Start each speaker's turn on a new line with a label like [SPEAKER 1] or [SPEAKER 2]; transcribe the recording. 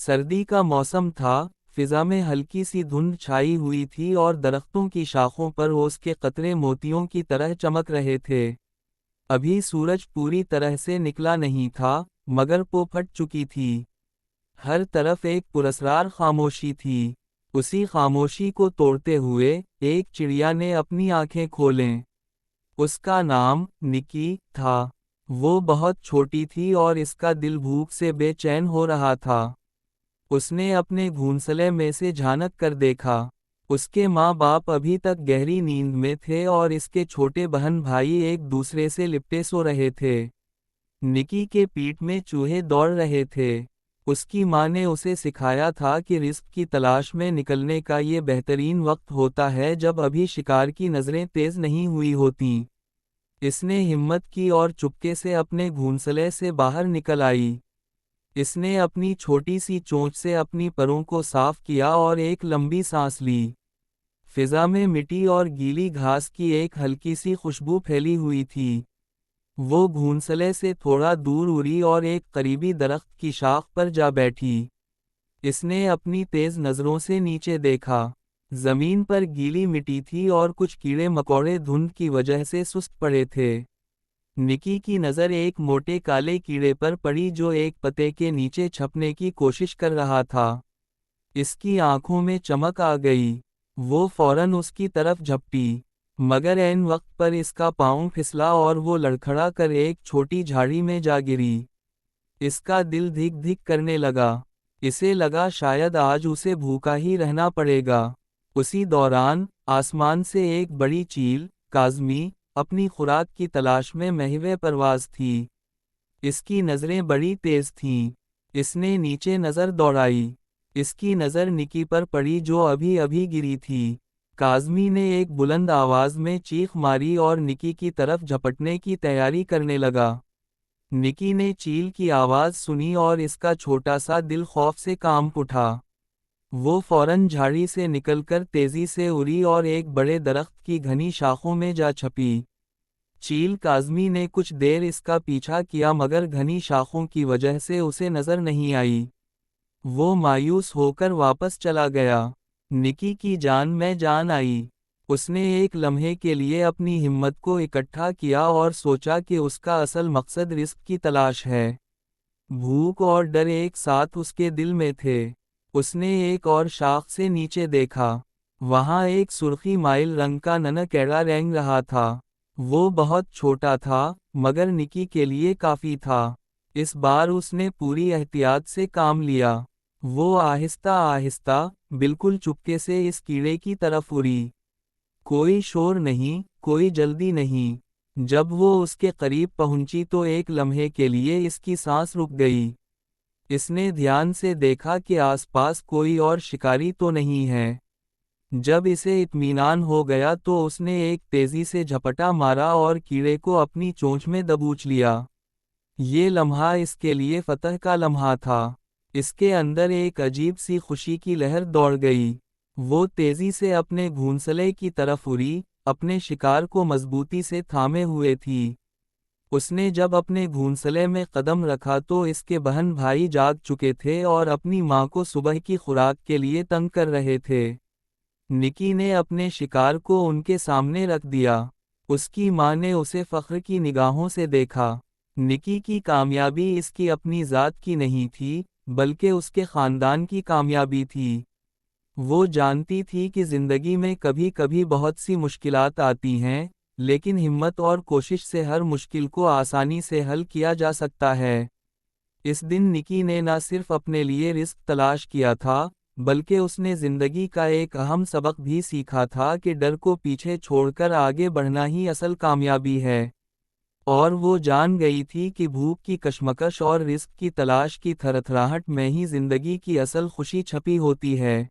[SPEAKER 1] سردی کا موسم تھا، فضا میں ہلکی سی دھند چھائی ہوئی تھی اور درختوں کی شاخوں پر اوس کے قطرے موتیوں کی طرح چمک رہے تھے۔ ابھی سورج پوری طرح سے نکلا نہیں تھا، مگر پو پھٹ چکی تھی۔ ہر طرف ایک پراسرار خاموشی تھی۔ اسی خاموشی کو توڑتے ہوئے ایک چڑیا نے اپنی آنکھیں کھولیں۔ اس کا نام نکی تھا۔ وہ بہت چھوٹی تھی اور اس کا دل بھوک سے بے چین ہو رہا تھا۔ اس نے اپنے گھونسلے میں سے جھانک کر دیکھا۔ اس کے ماں باپ ابھی تک گہری نیند میں تھے اور اس کے چھوٹے بہن بھائی ایک دوسرے سے لپٹے سو رہے تھے۔ نکی کے پیٹ میں چوہے دوڑ رہے تھے۔ اس کی ماں نے اسے سکھایا تھا کہ رزق کی تلاش میں نکلنے کا یہ بہترین وقت ہوتا ہے جب ابھی شکار کی نظریں تیز نہیں ہوئی ہوتیں۔ اس نے ہمت کی اور چپکے سے اپنے گھونسلے سے باہر نکل آئی۔ اس نے اپنی چھوٹی سی چونچ سے اپنی پروں کو صاف کیا اور ایک لمبی سانس لی۔ فضا میں مٹی اور گیلی گھاس کی ایک ہلکی سی خوشبو پھیلی ہوئی تھی۔ وہ گھونسلے سے تھوڑا دور اڑی اور ایک قریبی درخت کی شاخ پر جا بیٹھی۔ اس نے اپنی تیز نظروں سے نیچے دیکھا۔ زمین پر گیلی مٹی تھی اور کچھ کیڑے مکوڑے دھند کی وجہ سے سست پڑے تھے۔ نکی کی نظر ایک موٹے کالے کیڑے پر پڑی جو ایک پتے کے نیچے چھپنے کی کوشش کر رہا تھا۔ اس کی آنکھوں میں چمک آ گئی۔ وہ فوراً اس کی طرف جھپٹی، مگر عین وقت پر اس کا پاؤں پھسلا اور وہ لڑکھڑا کر ایک چھوٹی جھاڑی میں جا گری۔ اس کا دل دھک دھک کرنے لگا۔ اسے لگا شاید آج اسے بھوکا ہی رہنا پڑے گا۔ اسی دوران آسمان سے ایک بڑی چیل، کاظمی، اپنی خوراک کی تلاش میں محو پرواز تھی۔ اس کی نظریں بڑی تیز تھیں۔ اس نے نیچے نظر دوڑائی۔ اس کی نظر نکی پر پڑی جو ابھی ابھی گری تھی۔ کاظمی نے ایک بلند آواز میں چیخ ماری اور نکی کی طرف جھپٹنے کی تیاری کرنے لگا۔ نکی نے چیل کی آواز سنی اور اس کا چھوٹا سا دل خوف سے کانپ اٹھا۔ وہ فوراً جھاڑی سے نکل کر تیزی سے اڑی اور ایک بڑے درخت کی گھنی شاخوں میں جا چھپی۔ چیل کاظمی نے کچھ دیر اس کا پیچھا کیا مگر گھنی شاخوں کی وجہ سے اسے نظر نہیں آئی۔ وہ مایوس ہو کر واپس چلا گیا۔ نکی کی جان میں جان آئی۔ اس نے ایک لمحے کے لیے اپنی ہمت کو اکٹھا کیا اور سوچا کہ اس کا اصل مقصد رزق کی تلاش ہے۔ بھوک اور ڈر ایک ساتھ اس کے دل میں تھے۔ اس نے ایک اور شاخ سے نیچے دیکھا۔ وہاں ایک سرخی مائل رنگ کا ننھا کیڑا رینگ رہا تھا۔ وہ بہت چھوٹا تھا، مگر نکی کے لیے کافی تھا۔ اس بار اس نے پوری احتیاط سے کام لیا۔ وہ آہستہ آہستہ، بالکل چپکے سے اس کیڑے کی طرف اڑی۔ کوئی شور نہیں، کوئی جلدی نہیں۔ جب وہ اس کے قریب پہنچی تو ایک لمحے کے لیے اس کی سانس رک گئی۔ اس نے دھیان سے دیکھا کہ آس پاس کوئی اور شکاری تو نہیں ہے۔ جب اسے اطمینان ہو گیا تو اس نے ایک تیزی سے جھپٹا مارا اور کیڑے کو اپنی چونچ میں دبوچ لیا۔ یہ لمحہ اس کے لیے فتح کا لمحہ تھا۔ اس کے اندر ایک عجیب سی خوشی کی لہر دوڑ گئی۔ وہ تیزی سے اپنے گھونسلے کی طرف اڑی، اپنے شکار کو مضبوطی سے تھامے ہوئے تھی۔ اس نے جب اپنے گھونسلے میں قدم رکھا تو اس کے بہن بھائی جاگ چکے تھے اور اپنی ماں کو صبح کی خوراک کے لیے تنگ کر رہے تھے۔ نکی نے اپنے شکار کو ان کے سامنے رکھ دیا۔ اس کی ماں نے اسے فخر کی نگاہوں سے دیکھا۔ نکی کی کامیابی اس کی اپنی ذات کی نہیں تھی، بلکہ اس کے خاندان کی کامیابی تھی۔ وہ جانتی تھی کہ زندگی میں کبھی کبھی بہت سی مشکلات آتی ہیں، لیکن ہمت اور کوشش سے ہر مشکل کو آسانی سے حل کیا جا سکتا ہے۔ اس دن نکی نے نہ صرف اپنے لیے رزق تلاش کیا تھا، بلکہ اس نے زندگی کا ایک اہم سبق بھی سیکھا تھا کہ ڈر کو پیچھے چھوڑ کر آگے بڑھنا ہی اصل کامیابی ہے۔ اور وہ جان گئی تھی کہ بھوک کی کشمکش اور رزق کی تلاش کی تھرتھراہٹ میں ہی زندگی کی اصل خوشی چھپی ہوتی ہے۔